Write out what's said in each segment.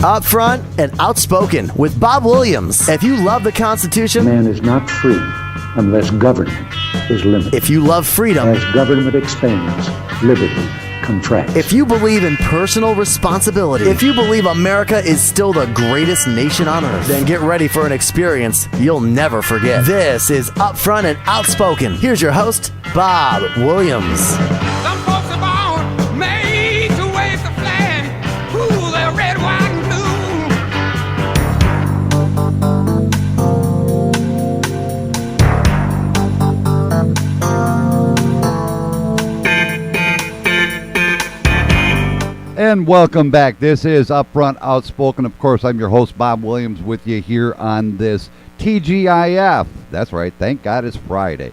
Upfront and Outspoken with Bob Williams. If you love the Constitution, man is not free unless government is limited. If you love freedom, as government expands, liberty contracts. If you believe in personal responsibility, if you believe America is still the greatest nation on earth, then get ready for an experience you'll never forget. This is Upfront and Outspoken. Here's your host, Bob Williams. Some folks are born made to wave the flag. Ooh, they're red, white, and blue. And welcome back. This is Upfront Outspoken. Of course, I'm your host, Bob Williams, with you here on this TGIF. That's right. Thank God it's Friday.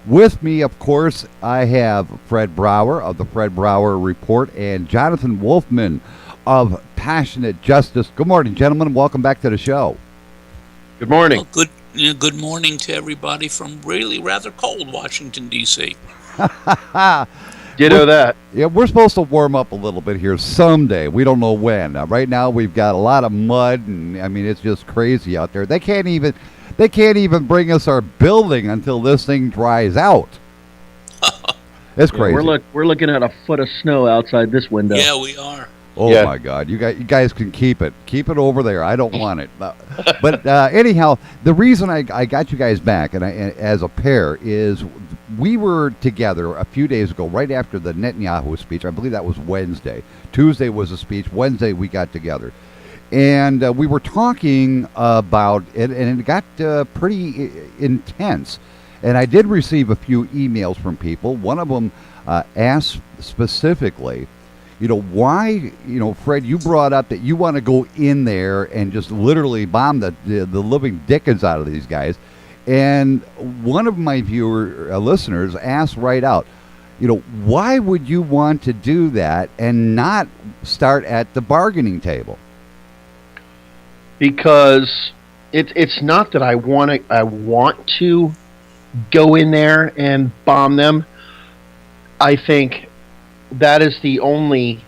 With me, of course, I have Fred Brauer of the Fred Brauer Report and Jonathan Wolfman of Passionate Justice. Good morning, gentlemen. Welcome back to the show. Good morning. Well, good morning to everybody from really rather cold Washington, D.C. Ditto that. Yeah, we're supposed to warm up a little bit here someday. We don't know when. Right now, we've got a lot of mud, and I mean, it's just crazy out there. They can't even bring us our building until this thing dries out. It's crazy. We're looking at a foot of snow outside this window. Yeah, we are. Oh yeah. My God! You guys can keep it over there. I don't want it. But anyhow, the reason I got you guys back and as a pair is we were together a few days ago, right after the Netanyahu speech. I believe that was Wednesday. Tuesday was a speech. Wednesday we got together, and we were talking about it, and it got pretty intense. And I did receive a few emails from people. One of them asked specifically, why, Fred, you brought up that you want to go in there and just literally bomb the living dickens out of these guys. And one of my listeners asked right out, why would you want to do that and not start at the bargaining table? Because it's not that I want to go in there and bomb them. I think the only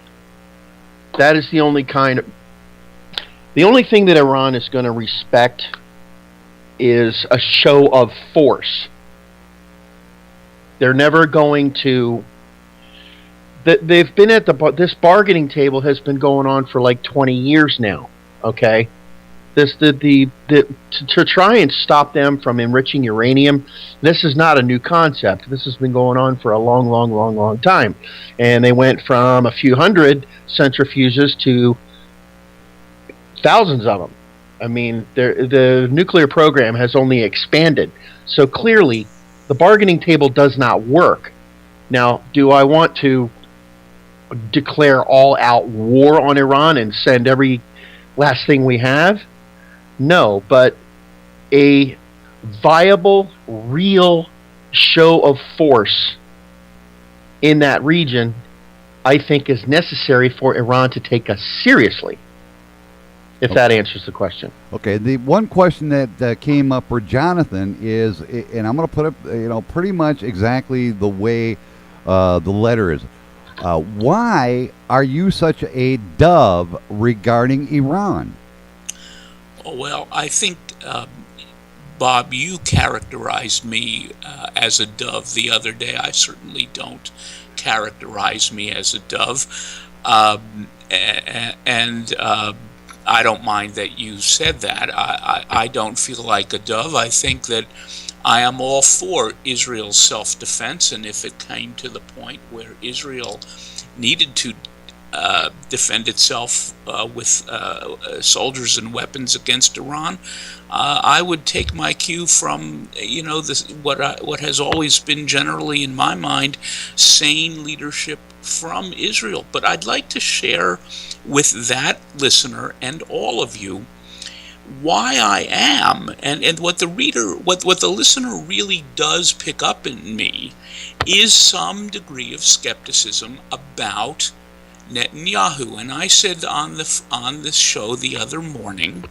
thing that Iran is going to respect is a show of force. They're never going to. They've been at this bargaining table has been going on for like 20 years now. Okay, to try and stop them from enriching uranium. This is not a new concept. This has been going on for a long time. And they went from a few hundred centrifuges to thousands of them. I mean, the nuclear program has only expanded. So clearly, the bargaining table does not work. Now, do I want to declare all-out war on Iran and send every last thing we have? No, but a viable, real show of force in that region, I think, is necessary for Iran to take us seriously. If that answers the question. Okay, the one question that came up for Jonathan is, and I'm going to put it, pretty much exactly the way the letter is. Why are you such a dove regarding Iran? Oh, well, I think, Bob, you characterized me as a dove the other day. I certainly don't characterize me as a dove. And I don't mind that you said that. I don't feel like a dove. I think that I am all for Israel's self-defense, and if it came to the point where Israel needed to defend itself with soldiers and weapons against Iran, I would take my cue from what has always been generally in my mind sane leadership from Israel. But I'd like to share with that listener and all of you why I am, and what the listener really does pick up in me is some degree of skepticism about Netanyahu. And I said on this show the other morning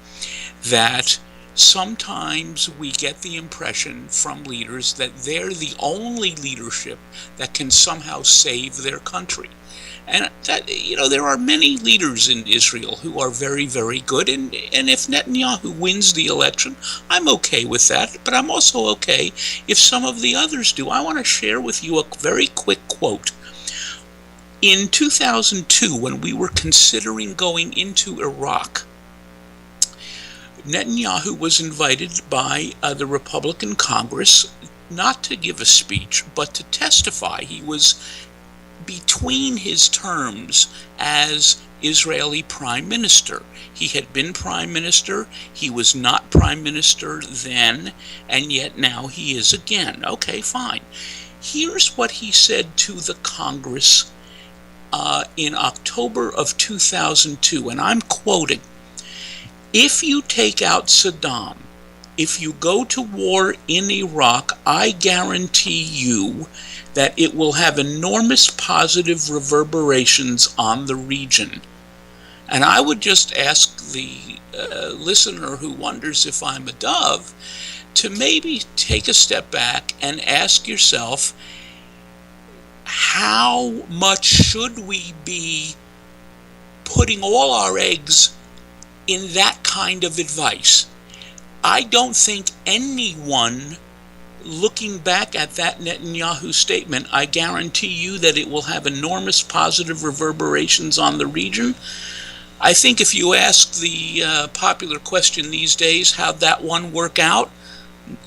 that sometimes we get the impression from leaders that they're the only leadership that can somehow save their country. And that, there are many leaders in Israel who are very, very good. And if Netanyahu wins the election, I'm okay with that. But I'm also okay if some of the others do. I want to share with you a very quick quote. In 2002, when we were considering going into Iraq, Netanyahu was invited by the Republican Congress not to give a speech, but to testify. He was between his terms as Israeli prime minister. He had been prime minister, he was not prime minister then, and yet now he is again. Okay, fine. Here's what he said to the Congress in October of 2002, and I'm quoting, "If you take out Saddam, if you go to war in Iraq, I guarantee you that it will have enormous positive reverberations on the region." And I would just ask the listener who wonders if I'm a dove to maybe take a step back and ask yourself, how much should we be putting all our eggs in that kind of advice? I don't think anyone looking back at that Netanyahu statement, "I guarantee you that it will have enormous positive reverberations on the region," I think if you ask the popular question these days, how'd that one work out?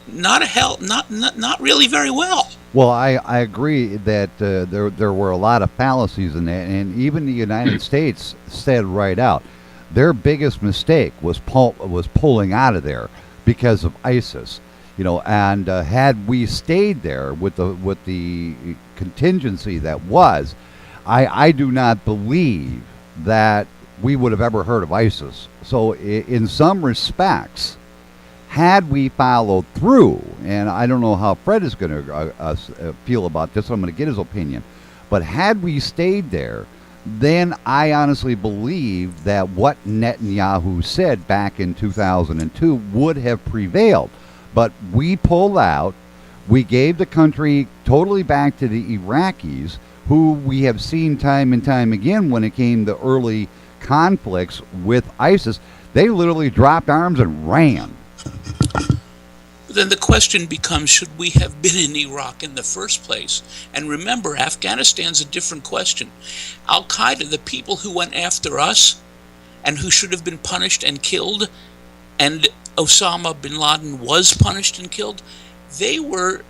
Not really very well. Well, I agree that there were a lot of fallacies in that, and even the United States said right out their biggest mistake was pulling out of there because of ISIS. And had we stayed there with the contingency that was, I do not believe that we would have ever heard of ISIS. So in some respects, had we followed through, and I don't know how Fred is going to feel about this, I'm going to get his opinion, but had we stayed there, then I honestly believe that what Netanyahu said back in 2002 would have prevailed. But we pulled out. We gave the country totally back to the Iraqis, who we have seen time and time again when it came to early conflicts with ISIS. They literally dropped arms and ran. Then the question becomes, should we have been in Iraq in the first place? And remember, Afghanistan's a different question. Al-Qaeda, the people who went after us and who should have been punished and killed, and Osama bin Laden was punished and killed, they were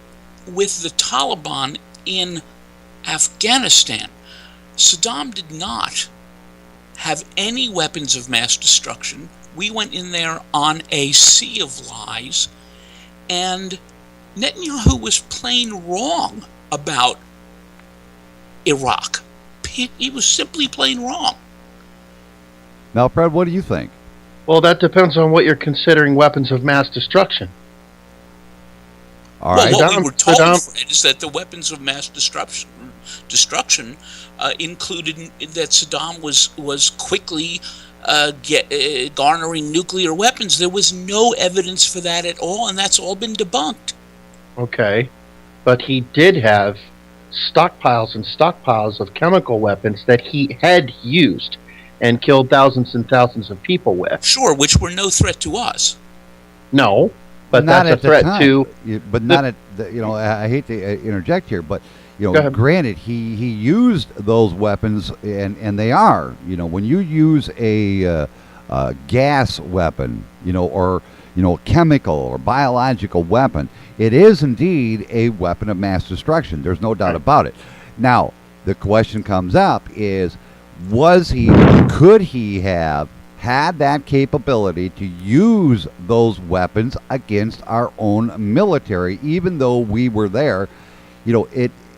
with the Taliban in Afghanistan. Saddam did not have any weapons of mass destruction. We went in there on a sea of lies, and Netanyahu was plain wrong about Iraq. He was simply plain wrong. Now, Fred, what do you think? Well, that depends on what you're considering weapons of mass destruction. All right. What we were told, Fred, is that the weapons of mass destruction included that Saddam was quickly garnering nuclear weapons. There was no evidence for that at all, and that's all been debunked. Okay, but he did have stockpiles and stockpiles of chemical weapons that he had used and killed thousands and thousands of people with. Sure, which were no threat to us. No, but not that's a threat to... But not at the, I hate to interject here, but granted, he used those weapons, and they are, when you use a gas weapon, or chemical or biological weapon, it is indeed a weapon of mass destruction. There's no doubt about it. Now, the question comes up is, could he have had that capability to use those weapons against our own military, even though we were there?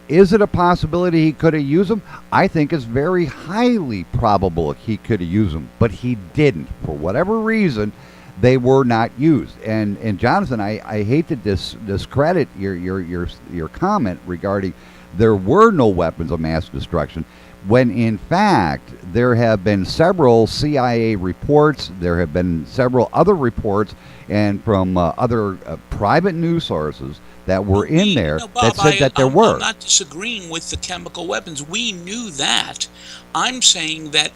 Is it a possibility he could have used them? I think it's very highly probable he could have used them, but he didn't. For whatever reason, they were not used. And Jonathan, I hate to discredit your comment regarding there were no weapons of mass destruction, when in fact there have been several CIA reports, there have been several other reports, and from other private news sources that were in there No, Bob, that said that there were. I'm not disagreeing with the chemical weapons. We knew that. I'm saying that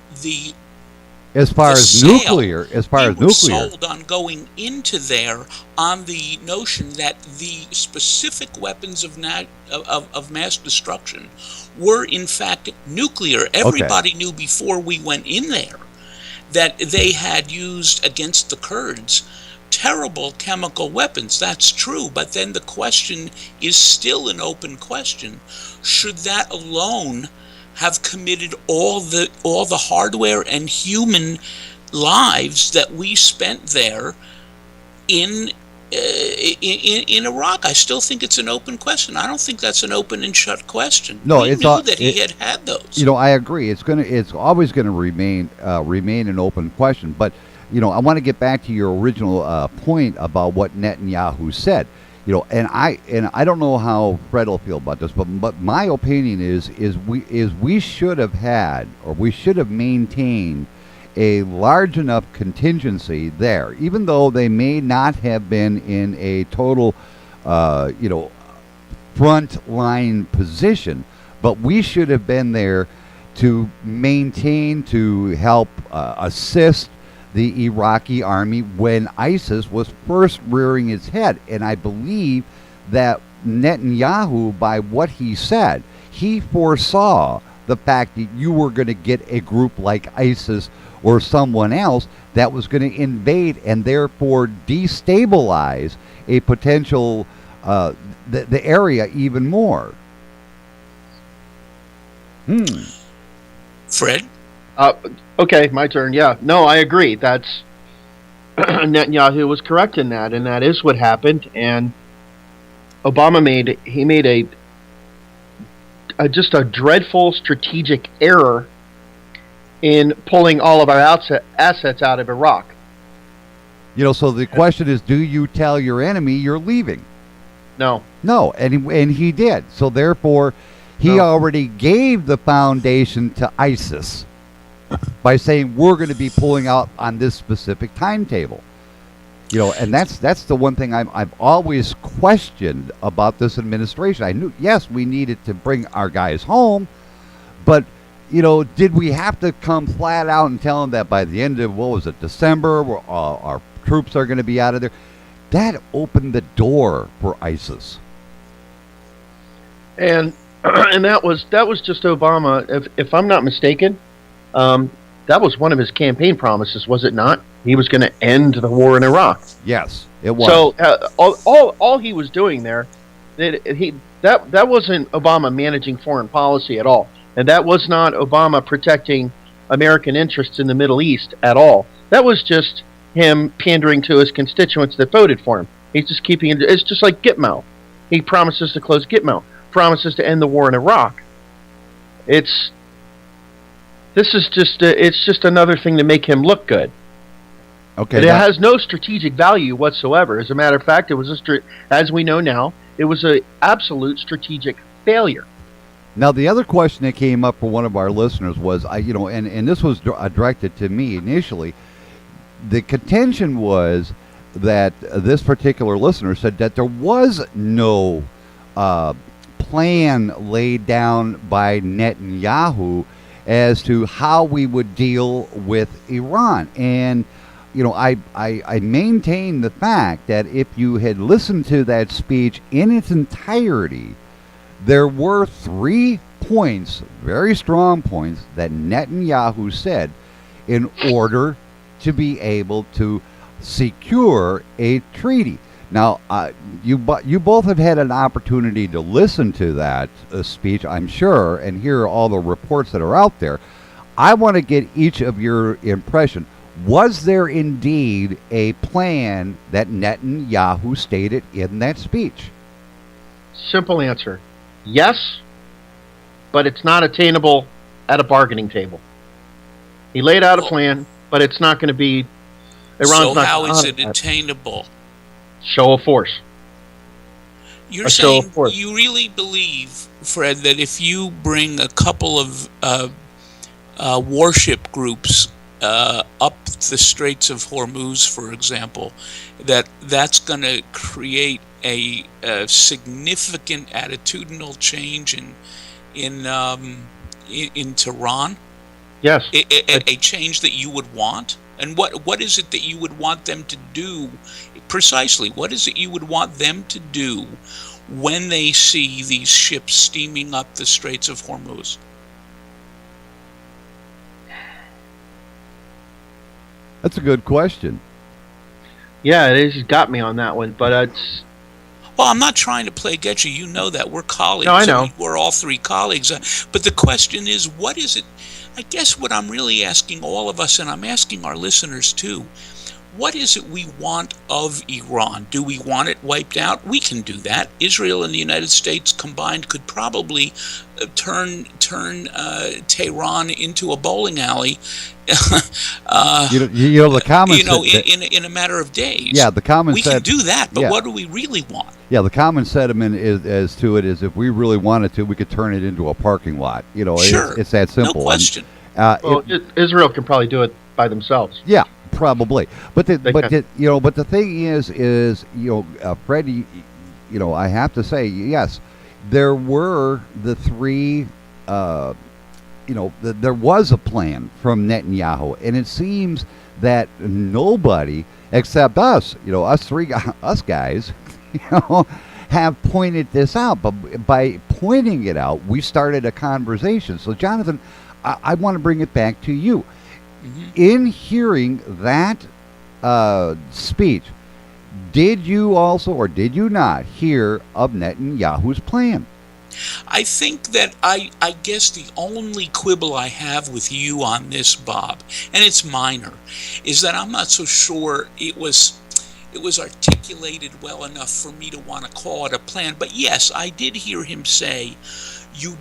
As far as nuclear, we were sold on going into there on the notion that the specific weapons of mass destruction were in fact nuclear. Everybody knew before we went in there that they had used against the Kurds terrible chemical weapons. That's true, but then the question is still an open question. Should that alone have committed all the hardware and human lives that we spent there in Iraq? I still think it's an open question. I don't think that's an open and shut question. No, we it's knew that he had those. I agree. It's always gonna remain an open question. But I want to get back to your original point about what Netanyahu said. And I don't know how Fred will feel about this, but my opinion is we should have had, or we should have maintained, a large enough contingency there, even though they may not have been in a total front line position, but we should have been there to maintain, to help assist the Iraqi army when ISIS was first rearing its head. And I believe that Netanyahu, by what he said, he foresaw the fact that you were going to get a group like ISIS or someone else that was going to invade and therefore destabilize a potential the area even more. Fred? Okay, my turn. Yeah, no, I agree. That's Netanyahu was correct in that, and that is what happened. And Obama made just a dreadful strategic error in pulling all of our assets out of Iraq. So the question is, do you tell your enemy you're leaving? No, and he did. So therefore, he already gave the foundation to ISIS by saying we're going to be pulling out on this specific timetable. And that's the one thing I've always questioned about this administration. I knew, yes, we needed to bring our guys home, but did we have to come flat out and tell them that by the end of December, our troops are going to be out of there? That opened the door for ISIS. And that was just Obama. If I'm not mistaken, that was one of his campaign promises, was it not? He was going to end the war in Iraq. Yes, it was. So all he was doing there, that wasn't Obama managing foreign policy at all, and that was not Obama protecting American interests in the Middle East at all. That was just him pandering to his constituents that voted for him. He's just keeping it. It's just like Gitmo. He promises to close Gitmo, promises to end the war in Iraq. It's just another thing to make him look good. Okay. It has no strategic value whatsoever. As a matter of fact, it was as we know now, it was an absolute strategic failure. Now, the other question that came up for one of our listeners was, and this was directed to me initially. The contention was that this particular listener said that there was no plan laid down by Netanyahu as to how we would deal with Iran. And, I maintain the fact that if you had listened to that speech in its entirety, there were 3 points, very strong points, that Netanyahu said in order to be able to secure a treaty. Now, you both have had an opportunity to listen to that speech, I'm sure, and hear all the reports that are out there. I want to get each of your impression. Was there indeed a plan that Netanyahu stated in that speech? Simple answer. Yes, but it's not attainable at a bargaining table. He laid out a plan, but it's not going to be... Iran's so how is it attainable? Show of force. You're saying you really believe, Fred, that if you bring a couple of warship groups up the Straits of Hormuz, for example, that's going to create a significant attitudinal change in Tehran? Yes. A change that you would want? And what is it that you would want them to do? Precisely, what is it you would want them to do when they see these ships steaming up the Straits of Hormuz? That's a good question. Yeah, it has got me on that one, but it's... Well, I'm not trying to play get you. You know that. We're colleagues. No, I know. We're all three colleagues. But the question is, what is it? I guess what I'm really asking all of us, and I'm asking our listeners too, what is it we want of Iran? Do we want it wiped out? We can do that. Israel and the United States combined could probably turn Tehran into a bowling alley. The comments. In a matter of days. Yeah, the comments. We can do that, but what do we really want? Yeah, the common sentiment is if we really wanted to, we could turn it into a parking lot. Sure. It's that simple. No question. Israel can probably do it by themselves. Yeah, probably. But the thing is Freddie, I have to say, yes, there were the three. There was a plan from Netanyahu, and it seems that nobody except us, us guys, have pointed this out. But by pointing it out, we started a conversation. So, Jonathan, I want to bring it back to you. Mm-hmm. In hearing that speech, did you also or did you not hear of Netanyahu's plan? I think that I guess the only quibble I have with you on this, Bob, and it's minor, is that I'm not so sure it was articulated well enough for me to want to call it a plan. But yes, I did hear him say, you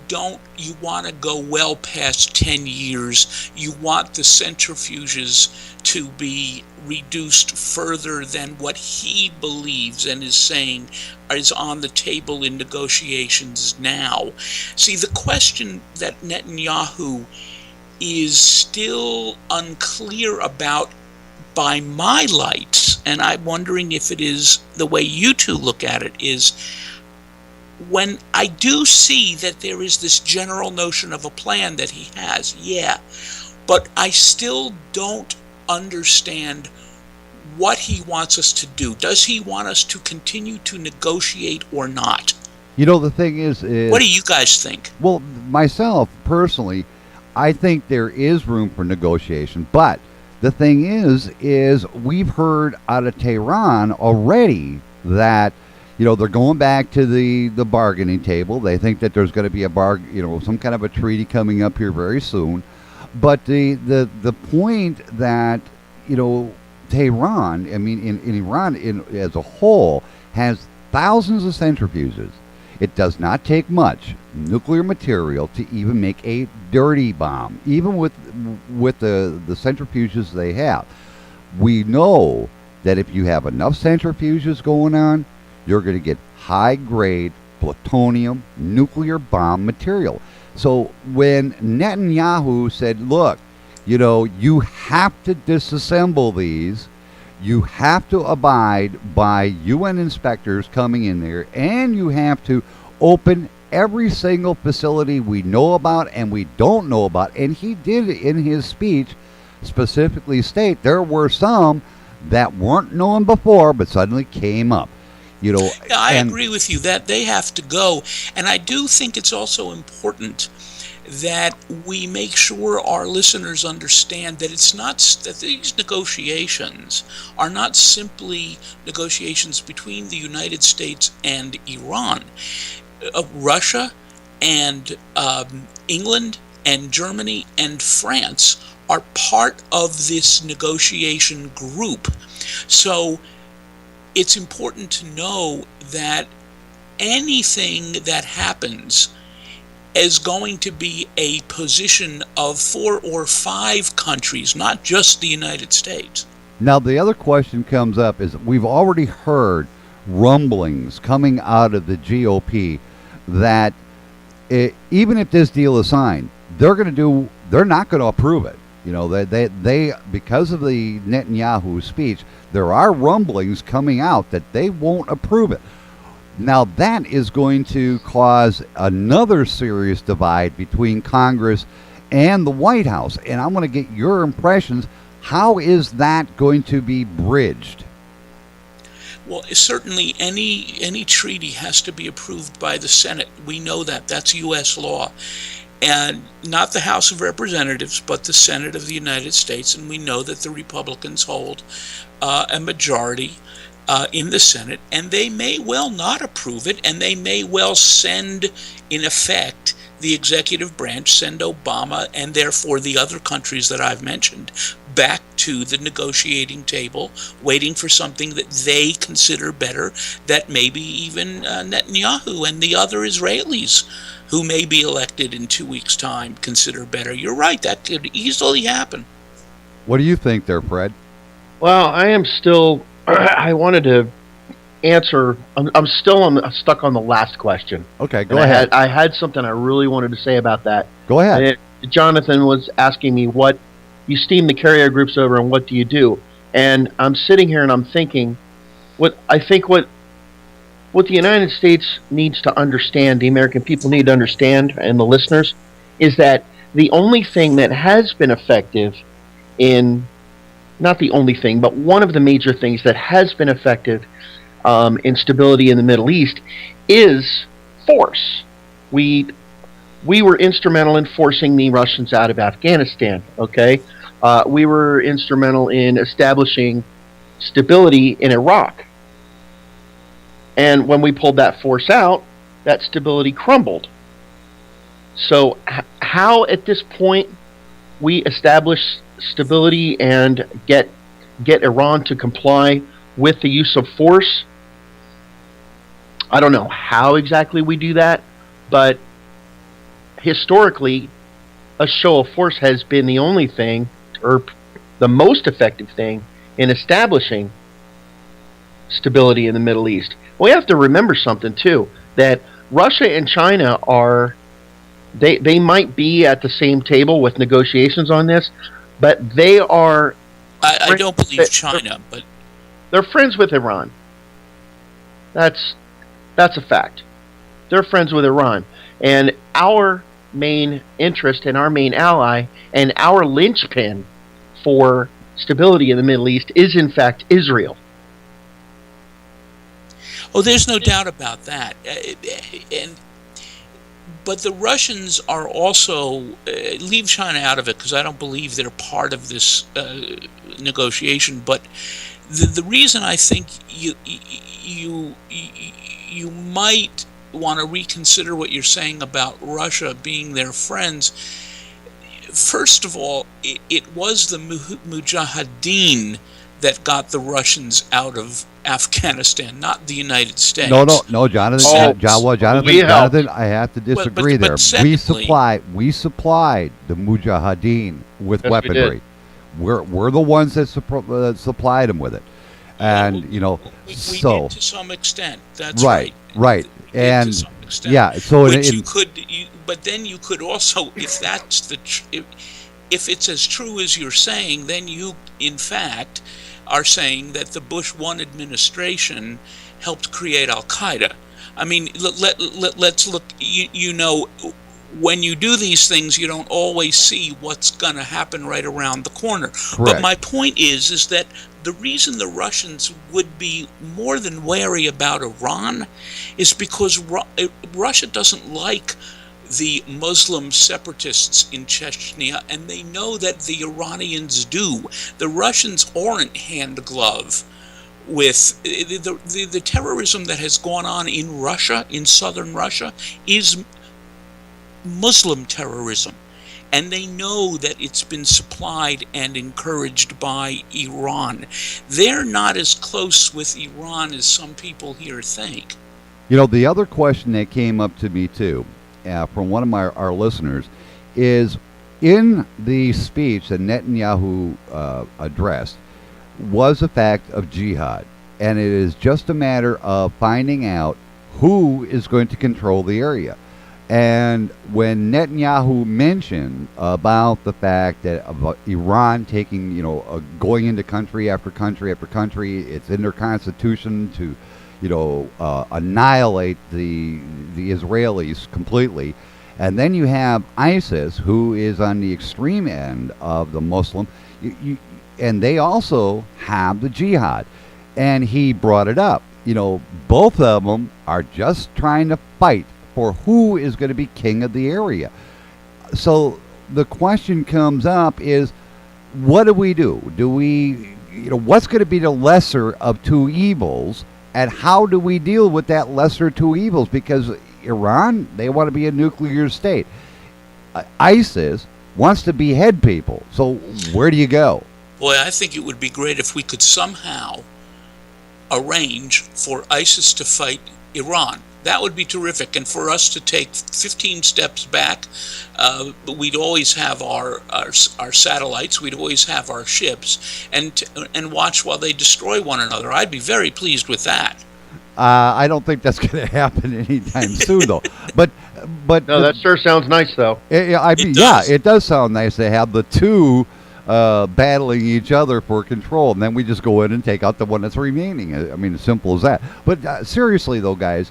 want to go well past 10 years. You want the centrifuges to be reduced further than what he believes and is saying is on the table in negotiations now. See, the question that Netanyahu is still unclear about by my lights, and I'm wondering if it is the way you two look at it, is when I do see that there is this general notion of a plan that he has, yeah, but I still don't understand what he wants us to do. Does he want us to continue to negotiate or not? The thing is what do you guys think? Well, myself, personally, I think there is room for negotiation, but the thing is we've heard out of Tehran already that they're going back to the bargaining table. They think that there's going to be some kind of a treaty coming up here very soon. But the point that Tehran, in Iran as a whole, has thousands of centrifuges. It does not take much nuclear material to even make a dirty bomb, even with the centrifuges they have. We know that if you have enough centrifuges going on, you're going to get high-grade plutonium nuclear bomb material. So when Netanyahu said, look, you have to disassemble these, you have to abide by UN inspectors coming in there, and you have to open every single facility we know about and we don't know about. And he did in his speech specifically state there were some that weren't known before but suddenly came up. I agree with you that they have to go. And I do think it's also important that we make sure our listeners understand that it's not that these negotiations are not simply negotiations between the United States and Iran. Russia and England and Germany and France are part of this negotiation group. So it's important to know that anything that happens is going to be a position of 4 or 5 countries, not just the United States. Now, the other question comes up is we've already heard rumblings coming out of the GOP that even if this deal is signed, they're not going to approve it. They because of the Netanyahu speech, there are rumblings coming out that they won't approve it. Now, that is going to cause another serious divide between Congress and the White House. And I want to get your impressions. How is that going to be bridged? Well, certainly any treaty has to be approved by the Senate. We know that. That's U.S. law. And not the House of Representatives, but the Senate of the United States. And we know that the Republicans hold a majority in the Senate, and they may well not approve it, and they may well send, in effect, the executive branch, send Obama and therefore the other countries that I've mentioned back to the negotiating table, waiting for something that they consider better, that maybe even Netanyahu and the other Israelis who may be elected in 2 weeks' time consider better. You're right, that could easily happen. What do you think there, Fred? Well, I am still. I wanted to answer. I'm still stuck on the last question. Okay, go And ahead. I had something I really wanted to say about that. Go ahead. Jonathan was asking me what you steam the carrier groups over and what do you do? And I'm sitting here and I'm thinking, what the United States needs to understand, the American people need to understand, and the listeners, is that the only thing that has been effective in, not the only thing, but one of the major things that has been effective in stability in the Middle East is force. We were instrumental in forcing the Russians out of Afghanistan, okay? We were instrumental in establishing stability in Iraq. And when we pulled that force out, that stability crumbled. So how at this point we establish stability and get Iran to comply with the use of force, I don't know how exactly we do that, but historically a show of force has been the only thing, or the most effective thing, in establishing stability in the Middle East. We have to remember something too, that Russia and China they might be at the same table with negotiations on this, but they are. I don't believe China, but they're friends with Iran. That's a fact. They're friends with Iran, and our main interest and our main ally and our linchpin for stability in the Middle East is in fact Israel. Oh, there's no doubt about that. But the Russians are also, leave China out of it because I don't believe they're part of this negotiation. But the reason I think you might want to reconsider what you're saying about Russia being their friends. First of all, it was the Mujahideen that got the Russians out of Afghanistan, not the United States. No, Jonathan. Jonathan, I have to disagree there. Secondly, we supplied the Mujahideen with Yes, weaponry. We're the ones that supplied them with it, and we so did to some extent. That's right. And to some extent. yeah, so but then you could also, if that's if it's as true as you're saying, then you in fact are saying that the Bush 1 administration helped create Al-Qaeda. I mean, let's look, when you do these things, you don't always see what's going to happen right around the corner. Correct. But my point is that the reason the Russians would be more than wary about Iran is because Russia doesn't like the Muslim separatists in Chechnya, and they know that the Iranians do. The Russians aren't hand glove with the terrorism that has gone on in Russia, in southern Russia, is Muslim terrorism. And they know that it's been supplied and encouraged by Iran. They're not as close with Iran as some people here think. The other question that came up to me too, from one of our listeners, is in the speech that Netanyahu addressed was the fact of jihad, and it is just a matter of finding out who is going to control the area. And when Netanyahu mentioned about the fact that of Iran taking, going into country after country after country, it's in their constitution to, annihilate the Israelis completely. And then you have ISIS, who is on the extreme end of the Muslim, and they also have the jihad. And he brought it up. Both of them are just trying to fight for who is going to be king of the area. So the question comes up is, what do we do? Do we, what's going to be the lesser of two evils, and how do we deal with that lesser two evils? Because Iran, they want to be a nuclear state. ISIS wants to behead people. So where do you go? Boy, I think it would be great if we could somehow arrange for ISIS to fight Iran. That would be terrific. And for us to take 15 steps back, but we'd always have our satellites, we'd always have our ships, and watch while they destroy one another. I'd be very pleased with that. I don't think that's going to happen anytime soon, though. But no, that sure sounds nice, though. It does sound nice to have the two battling each other for control, and then we just go in and take out the one that's remaining. I mean, as simple as that. But seriously, though, guys,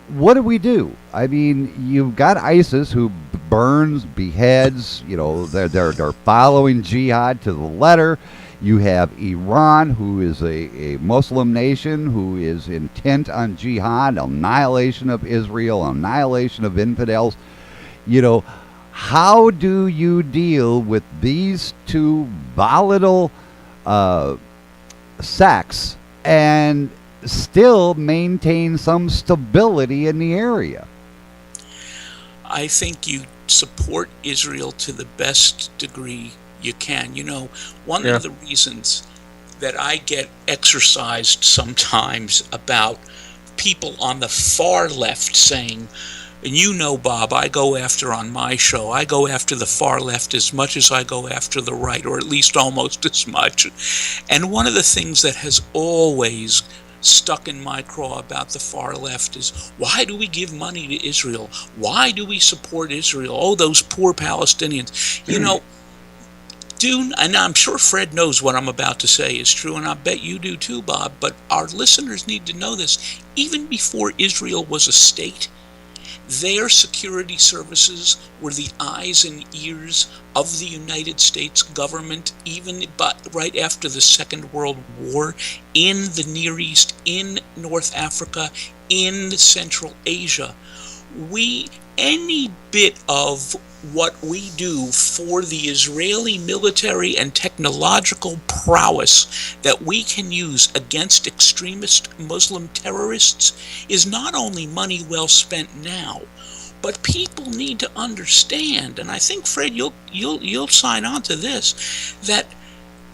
what do we do? I mean, you've got ISIS who burns, beheads. They're following jihad to the letter. You have Iran, who is a Muslim nation, who is intent on jihad, annihilation of Israel, annihilation of infidels. How do you deal with these two volatile sects and still maintain some stability in the area? I think you support Israel to the best degree you can. One of the reasons that I get exercised sometimes about people on the far left saying, and Bob, I go after on my show, I go after the far left as much as I go after the right, or at least almost as much. And one of the things that has always stuck in my craw about the far left is, why do we give money to Israel? Why do we support Israel? Oh, those poor Palestinians. And I'm sure Fred knows what I'm about to say is true, and I bet you do too, Bob, but our listeners need to know this. Even before Israel was a state, their security services were the eyes and ears of the United States government, right after the Second World War, in the Near East, in North Africa, in Central Asia. Any bit of what we do for the Israeli military and technological prowess that we can use against extremist Muslim terrorists is not only money well spent now, but people need to understand, and I think, Fred, you'll sign on to this, that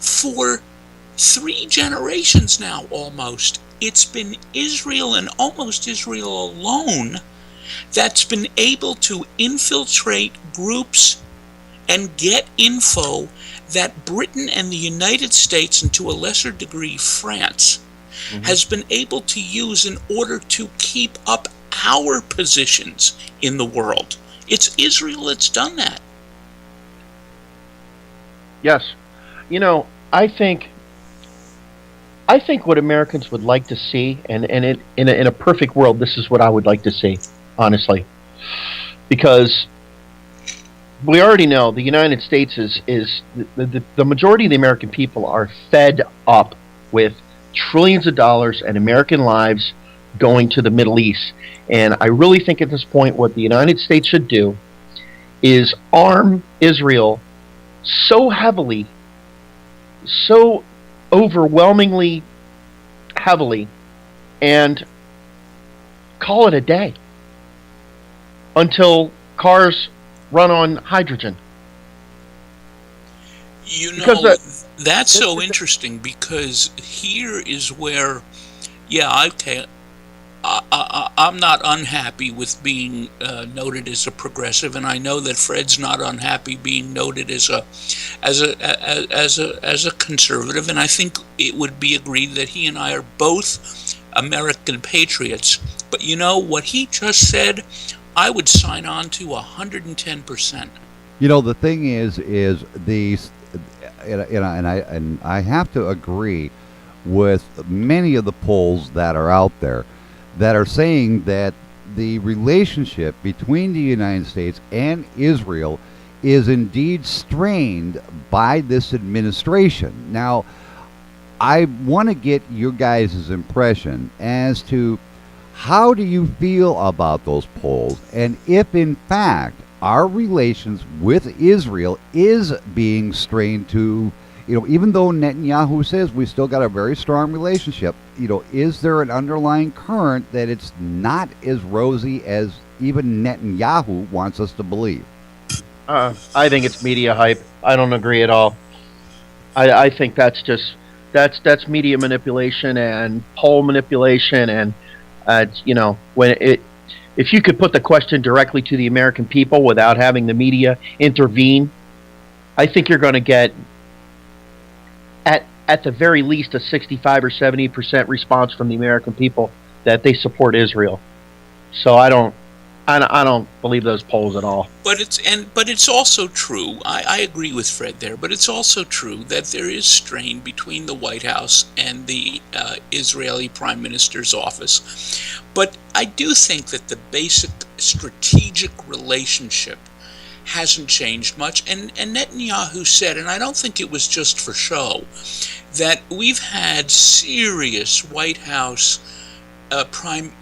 for 3 generations now almost, it's been Israel, and almost Israel alone, that's been able to infiltrate groups and get info that Britain and the United States, and to a lesser degree France, has been able to use in order to keep up our positions in the world. It's Israel that's done that. Yes. I think what Americans would like to see, and in a perfect world, this is what I would like to see, honestly, because we already know the United States is the majority of the American people are fed up with trillions of dollars and American lives going to the Middle East. And I really think at this point what the United States should do is arm Israel so heavily, so overwhelmingly heavily, and call it a day until cars run on hydrogen. That's so interesting, because here is where, I'm not unhappy with being noted as a progressive, and I know that Fred's not unhappy being noted as a conservative, and I think it would be agreed that he and I are both American patriots. But what he just said, I would sign on to 110%. The thing is these, and I have to agree with many of the polls that are out there that are saying that the relationship between the United States and Israel is indeed strained by this administration. Now, I want to get your guys' impression as to how do you feel about those polls, and if in fact our relations with Israel is being strained to, even though Netanyahu says we still got a very strong relationship, is there an underlying current that it's not as rosy as even Netanyahu wants us to believe? I think it's media hype. I don't agree at all. I think that's media manipulation and poll manipulation, and if you could put the question directly to the American people without having the media intervene, I think you're going to get at the very least a 65 or 70% response from the American people that they support Israel. So I don't believe those polls at all. But it's also true. I agree with Fred there. But it's also true that there is strain between the White House and the Israeli Prime Minister's office. But I do think that the basic strategic relationship hasn't changed much. And Netanyahu said, and I don't think it was just for show, that we've had serious White House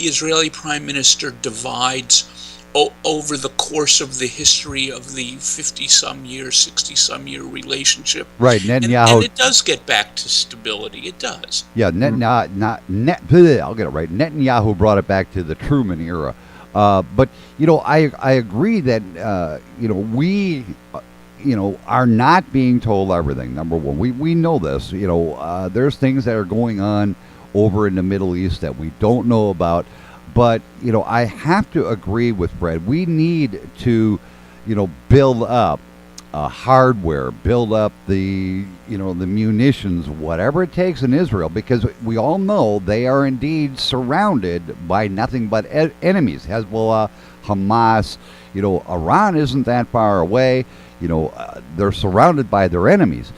Israeli Prime Minister divides over the course of the history of the 50-some year, 60-some year relationship. Right, Netanyahu. And it does get back to stability. It does. Yeah, I'll get it right. Netanyahu brought it back to the Truman era. But, I agree that, we, are not being told everything. Number one, we know this. There's things that are going on over in the Middle East that we don't know about. But, I have to agree with Fred. We need to, build up hardware, build up the, the munitions, whatever it takes in Israel, because we all know they are indeed surrounded by nothing but enemies. Hezbollah, Hamas, Iran isn't that far away. They're surrounded by their enemies.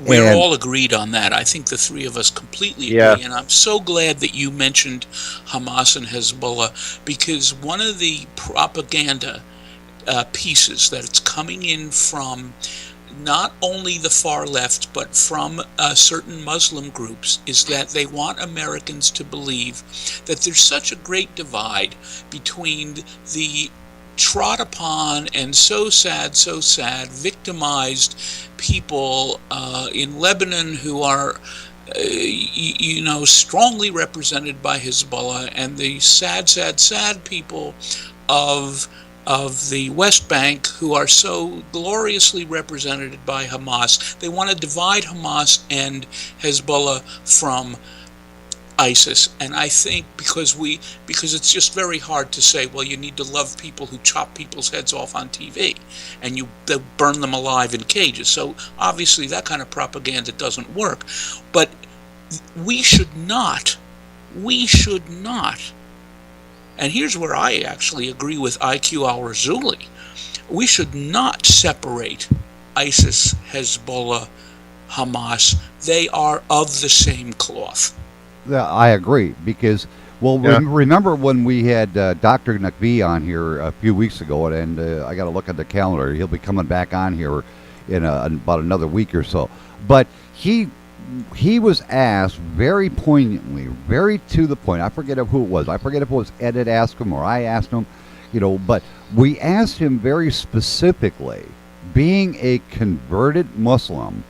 We're all agreed on that. I think the three of us completely agree. Yeah. And I'm so glad that you mentioned Hamas and Hezbollah, because one of the propaganda pieces that it's coming in from not only the far left, but from certain Muslim groups, is that they want Americans to believe that there's such a great divide between the trod upon and so sad, victimized people in Lebanon who are, strongly represented by Hezbollah, and the sad people of the West Bank who are so gloriously represented by Hamas. They want to divide Hamas and Hezbollah from ISIS, and I think because it's just very hard to say, well, you need to love people who chop people's heads off on TV and you burn them alive in cages. So obviously that kind of propaganda doesn't work. But we should not, and here's where I actually agree with IQ al-Razuli, we should not separate ISIS, Hezbollah, Hamas. They are of the same cloth. Yeah, I agree, because, remember when we had Dr. Nakvi on here a few weeks ago, and I got to look at the calendar. He'll be coming back on here in about another week or so. But he was asked very poignantly, very to the point. I forget who it was. I forget if it was Ed that asked him or I asked him, but we asked him very specifically, being a converted Muslim,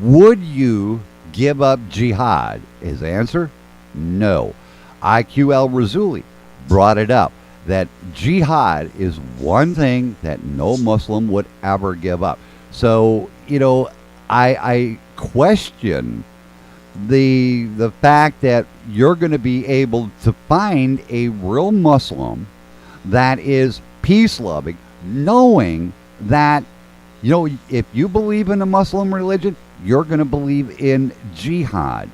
would you give up jihad? His answer, no. IQ al-Razuli brought it up, that jihad is one thing that no Muslim would ever give up. So, I question the fact that you're going to be able to find a real Muslim that is peace-loving, knowing that, if you believe in a Muslim religion, you're going to believe in jihad.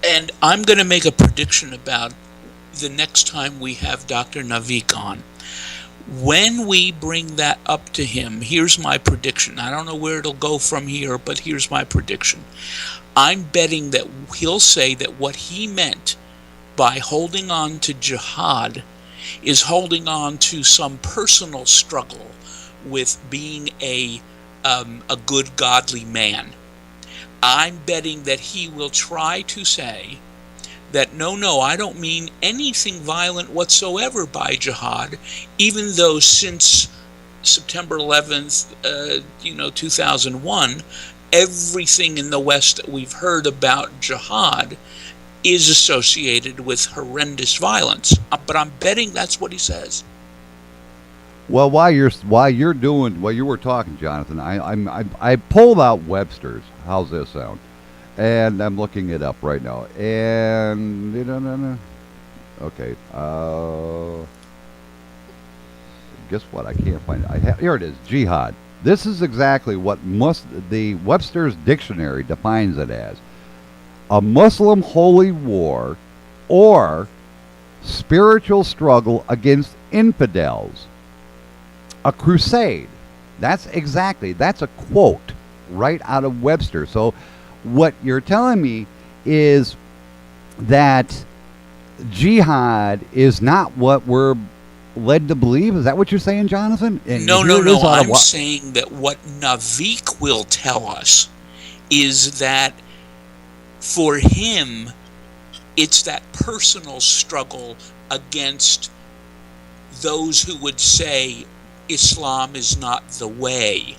And I'm going to make a prediction about the next time we have Dr. Navik on. When we bring that up to him, here's my prediction. I don't know where it'll go from here, but here's my prediction. I'm betting that he'll say that what he meant by holding on to jihad is holding on to some personal struggle with being a good, godly man. I'm betting that he will try to say that no, I don't mean anything violent whatsoever by jihad, even though since September 11th, 2001, everything in the West that we've heard about jihad is associated with horrendous violence. But I'm betting that's what he says. Well, while you were talking, Jonathan, I pulled out Webster's. How's this sound? And I'm looking it up right now. And okay. Guess what? I can't find it. Here it is. Jihad. This is exactly what the Webster's dictionary defines it as: a Muslim holy war or spiritual struggle against infidels. A crusade. That's a quote right out of Webster. So what you're telling me is that jihad is not what we're led to believe. Is that what you're saying, Jonathan? And no. I'm saying that what Navik will tell us is that for him, it's that personal struggle against those who would say Islam is not the way.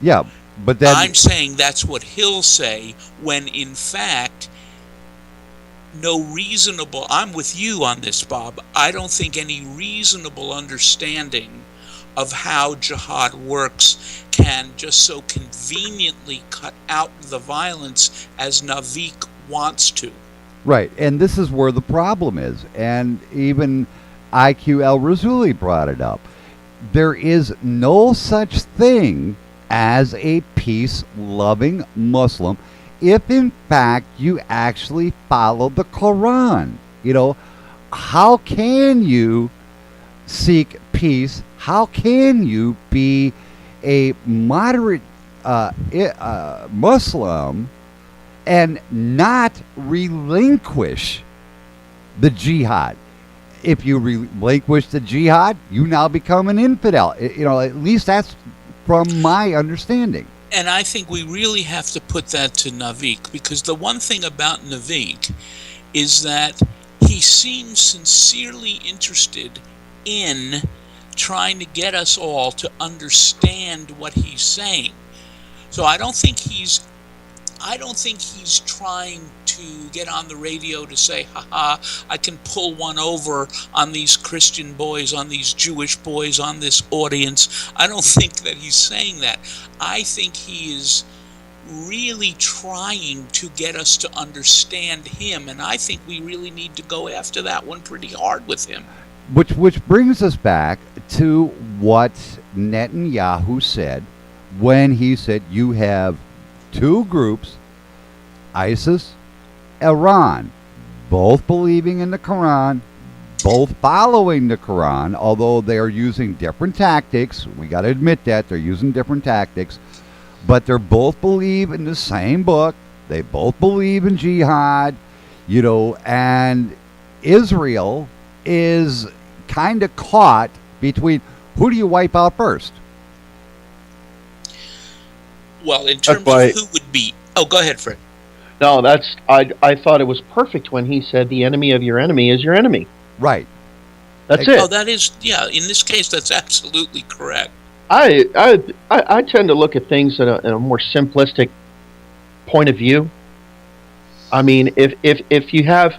Yeah, but then I'm saying that's what he'll say, when in fact I'm with you on this, Bob. I don't think any reasonable understanding of how jihad works can just so conveniently cut out the violence as Navik wants to. Right, and this is where the problem is, and even IQ El-Razuli brought it up. There is no such thing as a peace-loving Muslim if, in fact, you actually follow the Quran. How can you seek peace? How can you be a moderate Muslim and not relinquish the jihad? If you relinquish the jihad, you now become an infidel. At least that's from my understanding. And I think we really have to put that to Navik, because the one thing about Navik is that he seems sincerely interested in trying to get us all to understand what he's saying. So I don't think he's trying to get on the radio to say, I can pull one over on these Christian boys, on these Jewish boys, on this audience. I don't think that he's saying that. I think he is really trying to get us to understand him, and I think we really need to go after that one pretty hard with him. Which brings us back to what Netanyahu said when he said you have two groups, ISIS, Iran, both believing in the Quran, both following the Quran, although they are using different tactics. We got to admit that they're using different tactics, but they both believe in the same book. They both believe in jihad, and Israel is kind of caught between who do you wipe out first? Well, in terms of who would be... Oh, go ahead, Fred. No, I thought it was perfect when he said the enemy of your enemy is your enemy. Right. That's it. Oh, that is, yeah, in this case, that's absolutely correct. I tend to look at things in a more simplistic point of view. I mean, if you have...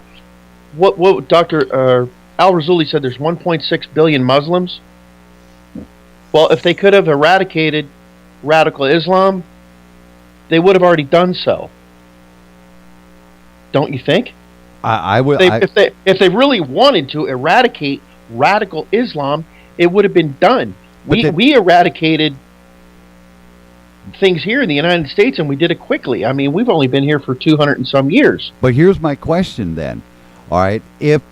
What Dr. Al-Razuli said, there's 1.6 billion Muslims. Well, if they could have eradicated radical Islam, they would have already done so. Don't you think? I would. If they really wanted to eradicate radical Islam, it would have been done. We eradicated things here in the United States, and we did it quickly. I mean, we've only been here for 200 and some years. But here's my question then. All right, if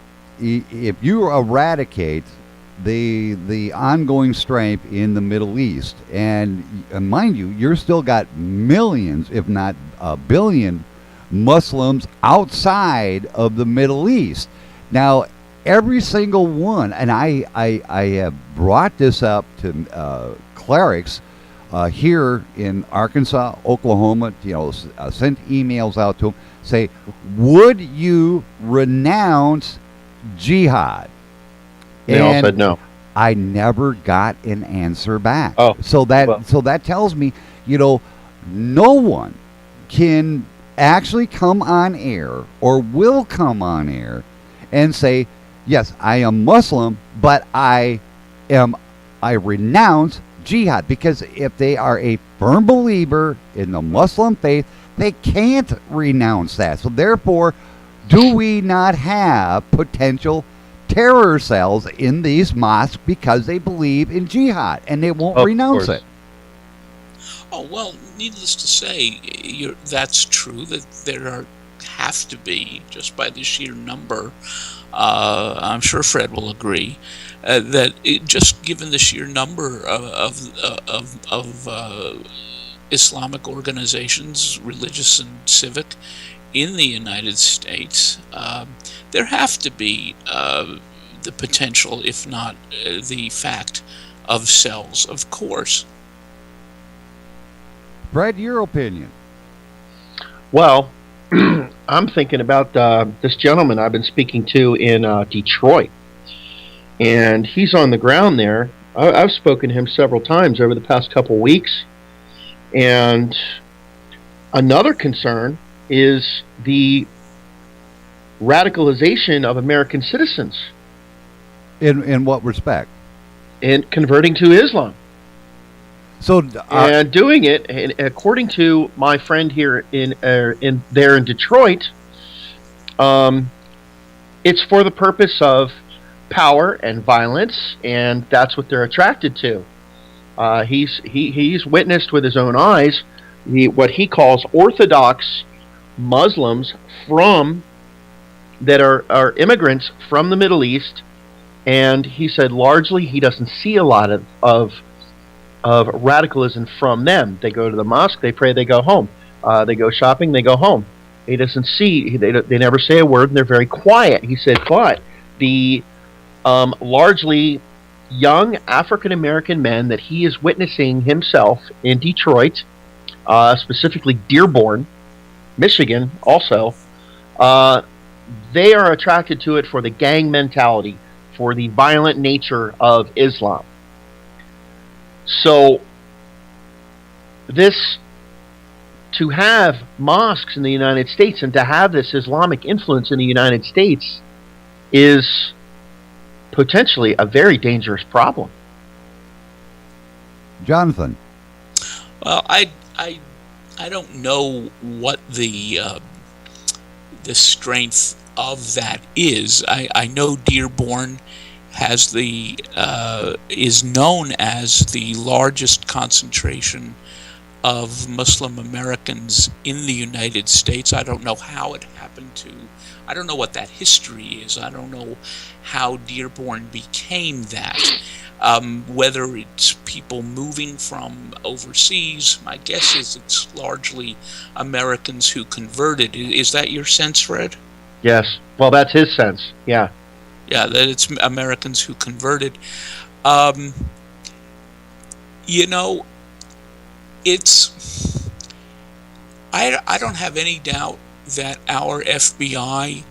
you eradicate the ongoing strife in the Middle East, and mind you, you're still got millions, if not a billion, Muslims outside of the Middle East. Now, every single one, and I have brought this up to clerics here in Arkansas, Oklahoma, sent emails out to them, say, would you renounce jihad? They all said no. I never got an answer back. Oh, so that tells me, no one can actually come on air or will come on air and say, yes, I am Muslim, but I renounce jihad, because if they are a firm believer in the Muslim faith, they can't renounce that. So therefore, do we not have potential terror cells in these mosques because they believe in jihad and they won't renounce it? Oh, well, needless to say, that's true, that there have to be, just by the sheer number, I'm sure Fred will agree, that just given the sheer number of Islamic organizations, religious and civic, in the United States, there have to be the potential, if not the fact, of cells, of course. Brad, your opinion? Well, I'm thinking about this gentleman I've been speaking to in Detroit, and he's on the ground there. I've spoken to him several times over the past couple weeks, and another concern is the radicalization of American citizens. In what respect? In converting to Islam. So, and doing it, and according to my friend here in Detroit, it's for the purpose of power and violence, and that's what they're attracted to. He's witnessed with his own eyes what he calls Orthodox Muslims that are immigrants from the Middle East, and he said largely he doesn't see a lot of radicalism from them. They go to the mosque, they pray, they go home. They go shopping, they go home. He doesn't see, they never say a word, and they're very quiet. He said, but the largely young African-American men that he is witnessing himself in Detroit, specifically Dearborn, Michigan also, they are attracted to it for the gang mentality, for the violent nature of Islam. So, to have mosques in the United States and to have this Islamic influence in the United States is potentially a very dangerous problem. Jonathan? Well, I don't know what the strength of that is. I know Dearborn has is known as the largest concentration of Muslim Americans in the United States. I don't know how it happened to. I don't know what that history is. I don't know how Dearborn became that. Whether it's people moving from overseas, my guess is it's largely Americans who converted. Is that your sense, Fred? Yes. Well, that's his sense. Yeah. Yeah, that it's Americans who converted. It's. I don't have any doubt that our FBI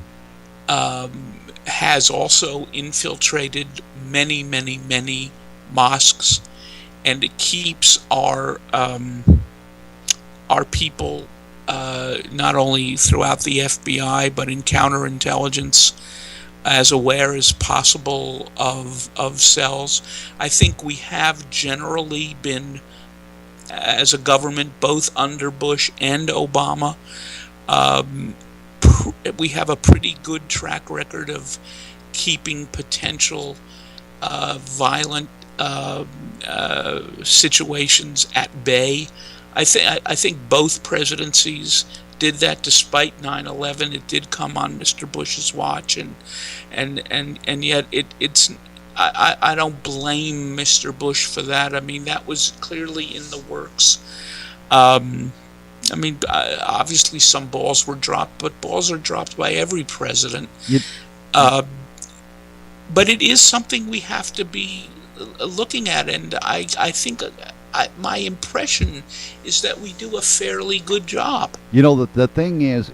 has also infiltrated many, many, many mosques, and it keeps our people not only throughout the FBI but in counterintelligence as aware as possible of cells. I think we have generally been, as a government, both under Bush and Obama, we have a pretty good track record of keeping potential violent situations at bay. I think both presidencies did that. Despite 9/11, it did come on Mr. Bush's watch, and yet it's. I don't blame Mr. Bush for that. I mean, that was clearly in the works. I mean, obviously some balls were dropped, but balls are dropped by every president. But it is something we have to be looking at, and I think my impression is that we do a fairly good job. You know, the thing is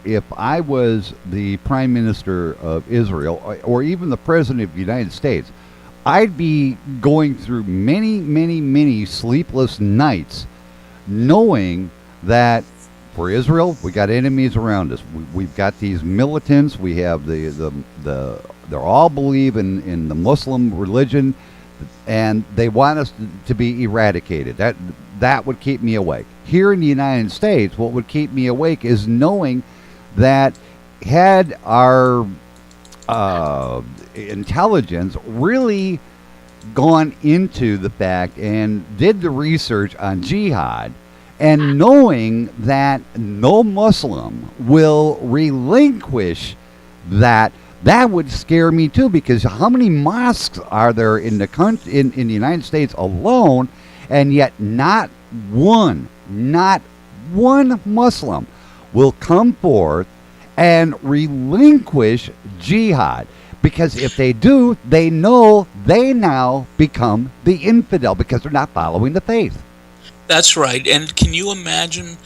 if I was the Prime Minister of Israel, or even the President of the United States, I'd be going through many sleepless nights knowing that for Israel, we got enemies around us. We've got these militants. We have they all believe in the Muslim religion, and they want us to be eradicated. That would keep me awake. Here in the United States, what would keep me awake is knowing that had our intelligence really gone into the fact and did the research on jihad, and knowing that no Muslim will relinquish that would scare me too, because how many mosques are there in the country, in the United States alone, and yet not one Muslim will come forth and relinquish jihad. Because if they do, they know they now become the infidel because they're not following the faith. That's right. And can you imagine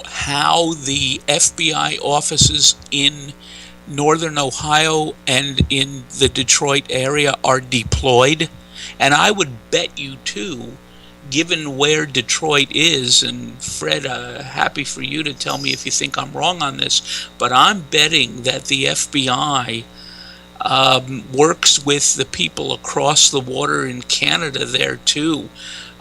how the FBI offices in northern Ohio and in the Detroit area are deployed? And I would bet you, too, given where Detroit is, and Fred, happy for you to tell me if you think I'm wrong on this, but I'm betting that the FBI works with the people across the water in Canada there, too.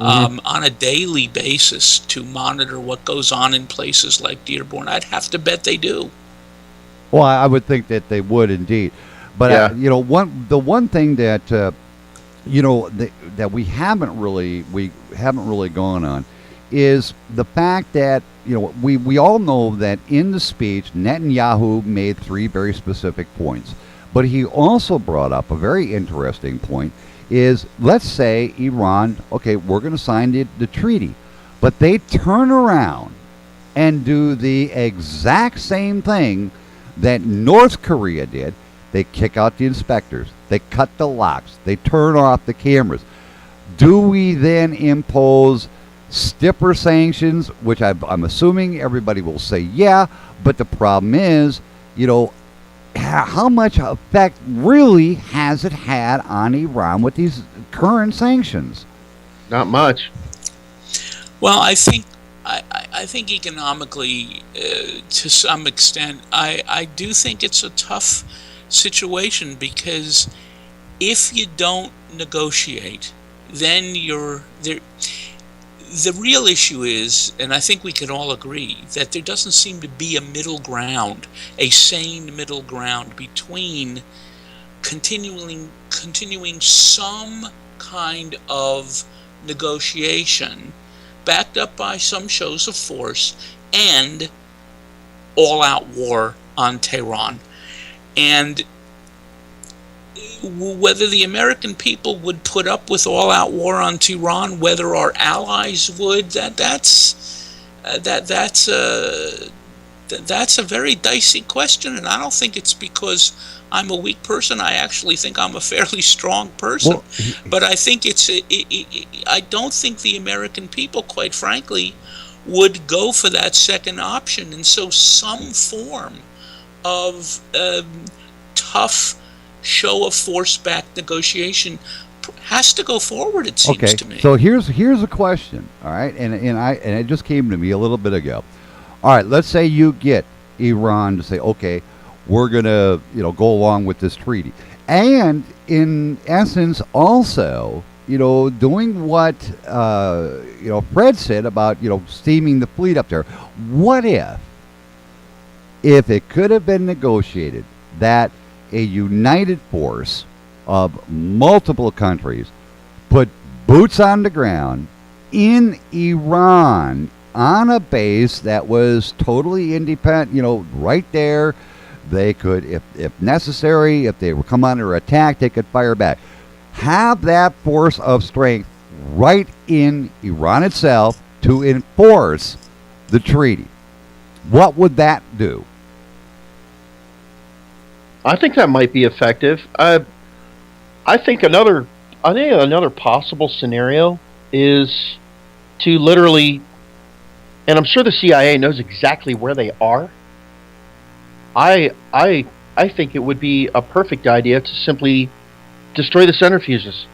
On a daily basis to monitor what goes on in places like Dearborn. I'd have to bet they do. Well, I would think that they would indeed. But Yeah. the one thing that that we haven't really gone on is the fact that we all know that in the speech Netanyahu made 3 very specific points, but he also brought up a very interesting point. Is, let's say Iran, okay, we're going to sign the treaty, but they turn around and do the exact same thing that North Korea did. They kick out the inspectors, they cut the locks, they turn off the cameras. Do we then impose stiffer sanctions, which I'm assuming everybody will say yeah, but the problem is, how much effect really has it had on Iran with these current sanctions? Not much. Well, I think economically, to some extent, I do think it's a tough situation, because if you don't negotiate, then you're there. The real issue is, and I think we can all agree, that there doesn't seem to be a middle ground, a sane middle ground between continuing some kind of negotiation backed up by some shows of force and all-out war on Tehran. And whether the American people would put up with all-out war on Tehran, whether our allies would, that's a very dicey question, and I don't think it's because I'm a weak person. I actually think I'm a fairly strong person. But I think I don't think the American people, quite frankly, would go for that second option, and so some form of tough show of force-backed negotiation has to go forward, it seems to me. So here's a question, all right, and it just came to me a little bit ago. All right, let's say you get Iran to say, okay, we're gonna go along with this treaty, and in essence also doing what Fred said about steaming the fleet up there. What if it could have been negotiated that a united force of multiple countries put boots on the ground in Iran on a base that was totally independent, right there. They could, if necessary, if they were come under attack, they could fire back. have that force of strength right in Iran itself to enforce the treaty. What would that do? I think that might be effective. I think another possible scenario is to literally, and I'm sure the CIA knows exactly where they are. I think it would be a perfect idea to simply destroy the centrifuges,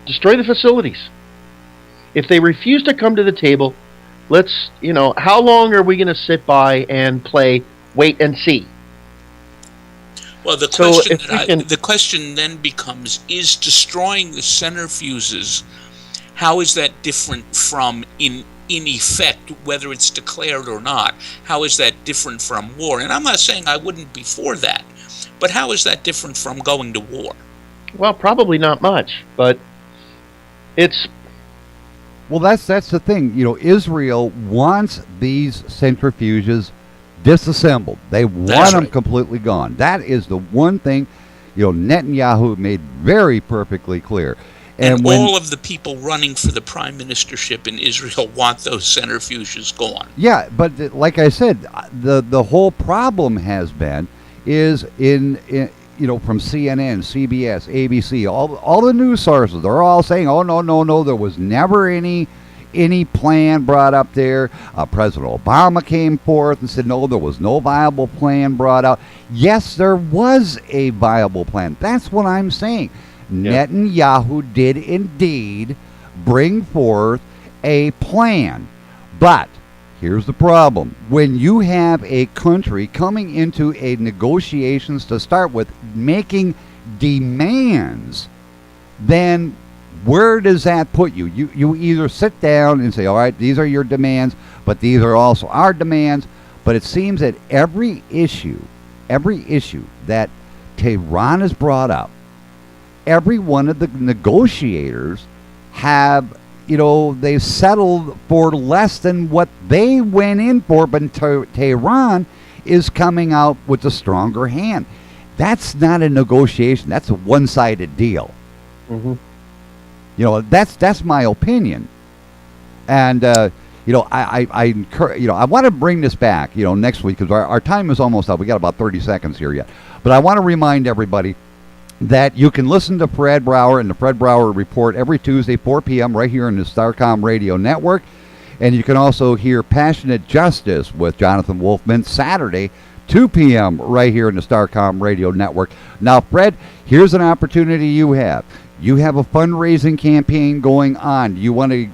destroy the facilities. If they refuse to come to the table, how long are we going to sit by and play wait and see? Well, the question then becomes: is destroying the centrifuges, how is that different from in effect, whether it's declared or not? How is that different from war? And I'm not saying I wouldn't be for that, but how is that different from going to war? Well, probably not much, but it's. Well, that's the thing. Israel wants these centrifuges disassembled. They want them completely gone. That is the one thing, Netanyahu made very perfectly clear. And all of the people running for the prime ministership in Israel want those centrifuges gone. Yeah, but like I said, the whole problem has been is in from CNN, CBS, ABC, all the news sources, they're all saying, oh, no, there was never any plan brought up there. President Obama came forth and said, no, there was no viable plan brought out. Yes, there was a viable plan. That's what I'm saying. Yeah. Netanyahu did indeed bring forth a plan. But here's the problem. When you have a country coming into a negotiations to start with making demands, then where does that put you? You either sit down and say, all right, these are your demands, but these are also our demands. But it seems that every issue that Tehran has brought up, every one of the negotiators have, they've settled for less than what they went in for, but Tehran is coming out with the stronger hand. That's not a negotiation. That's a one-sided deal. Mm-hmm. That's my opinion. And, I encourage, I want to bring this back, next week, because our time is almost up. We got about 30 seconds here yet. But I want to remind everybody that you can listen to Fred Brauer and the Fred Brauer Report every Tuesday, 4 p.m. right here in the Starcom Radio Network. And you can also hear Passionate Justice with Jonathan Wolfman Saturday, 2 p.m. right here in the Starcom Radio Network. Now, Fred, here's an opportunity you have. You have a fundraising campaign going on. Do you want to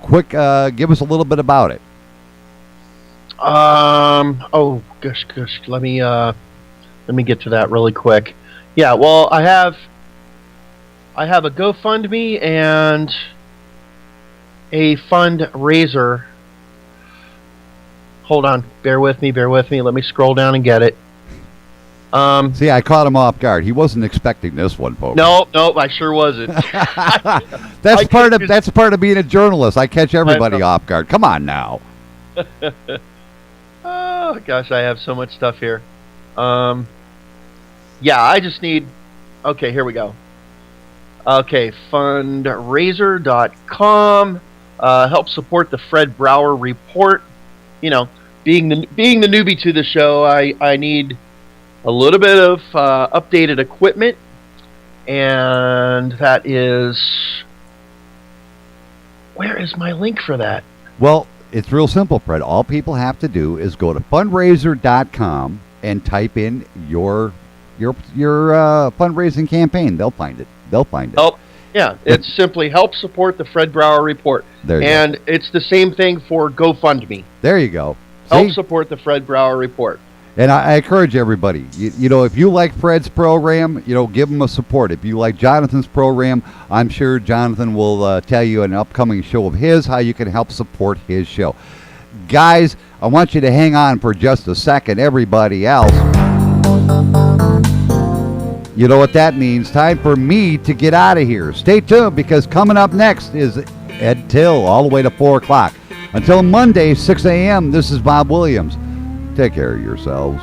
give us a little bit about it? Oh, gosh. Let me get to that really quick. Yeah, well, I have a GoFundMe and a fundraiser. Hold on, bear with me. Let me scroll down and get it. See, I caught him off guard. He wasn't expecting this one, folks. No, I sure wasn't. That's part of being a journalist. I catch everybody off guard. Come on now. Oh gosh, I have so much stuff here. Yeah, I just need. Okay, here we go. Okay, fundraiser.com. Help support the Fred Brauer Report. Being the newbie to the show, I need a little bit of updated equipment, and that is. Where is my link for that? Well, it's real simple, Fred. All people have to do is go to fundraiser.com and type in your fundraising campaign. They'll find it. Oh, yeah. It's simply help support the Fred Brauer Report. And it's the same thing for GoFundMe. There you go. Help support the Fred Brauer Report. And I encourage everybody, if you like Fred's program, give him a support. If you like Jonathan's program, I'm sure Jonathan will tell you in an upcoming show of his how you can help support his show. Guys, I want you to hang on for just a second. Everybody else, you know what that means. Time for me to get out of here. Stay tuned, because coming up next is Ed Till all the way to 4 o'clock. Until Monday, 6 a.m., this is Bob Williams. Take care of yourselves.